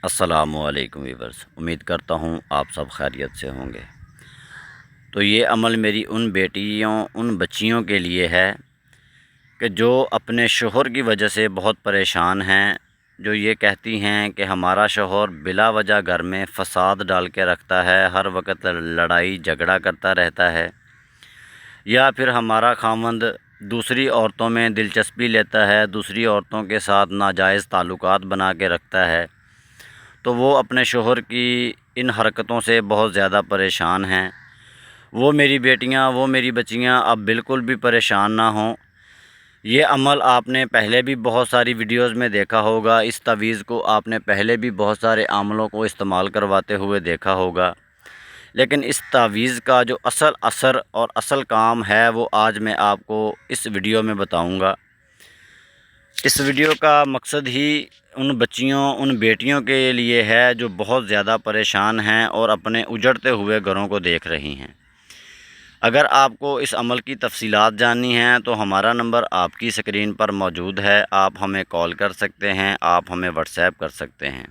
السلام علیکم ویورز، امید کرتا ہوں آپ سب خیریت سے ہوں گے۔ تو یہ عمل میری ان بیٹیوں ان بچیوں کے لیے ہے کہ جو اپنے شوہر کی وجہ سے بہت پریشان ہیں، جو یہ کہتی ہیں کہ ہمارا شوہر بلا وجہ گھر میں فساد ڈال کے رکھتا ہے، ہر وقت لڑائی جھگڑا کرتا رہتا ہے، یا پھر ہمارا خاوند دوسری عورتوں میں دلچسپی لیتا ہے، دوسری عورتوں کے ساتھ ناجائز تعلقات بنا کے رکھتا ہے، تو وہ اپنے شوہر کی ان حرکتوں سے بہت زیادہ پریشان ہیں۔ وہ میری بیٹیاں، وہ میری بچیاں اب بالکل بھی پریشان نہ ہوں۔ یہ عمل آپ نے پہلے بھی بہت ساری ویڈیوز میں دیکھا ہوگا، اس تعویذ کو آپ نے پہلے بھی بہت سارے عاملوں کو استعمال کرواتے ہوئے دیکھا ہوگا، لیکن اس تعویذ کا جو اصل اثر اور اصل کام ہے وہ آج میں آپ کو اس ویڈیو میں بتاؤں گا۔ اس ویڈیو کا مقصد ہی ان بچیوں ان بیٹیوں کے لیے ہے جو بہت زیادہ پریشان ہیں اور اپنے اجڑتے ہوئے گھروں کو دیکھ رہی ہیں۔ اگر آپ کو اس عمل کی تفصیلات جاننی ہیں تو ہمارا نمبر آپ کی سکرین پر موجود ہے، آپ ہمیں کال کر سکتے ہیں، آپ ہمیں واٹس ایپ کر سکتے ہیں۔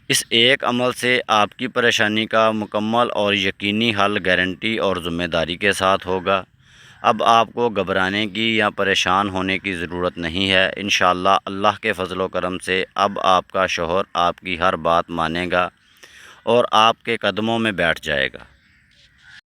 اس ایک عمل سے آپ کی پریشانی کا مکمل اور یقینی حل گارنٹی اور ذمہ داری کے ساتھ ہوگا۔ اب آپ کو گھبرانے کی یا پریشان ہونے کی ضرورت نہیں ہے۔ انشاءاللہ اللہ کے فضل و کرم سے اب آپ کا شوہر آپ کی ہر بات مانے گا اور آپ کے قدموں میں بیٹھ جائے گا۔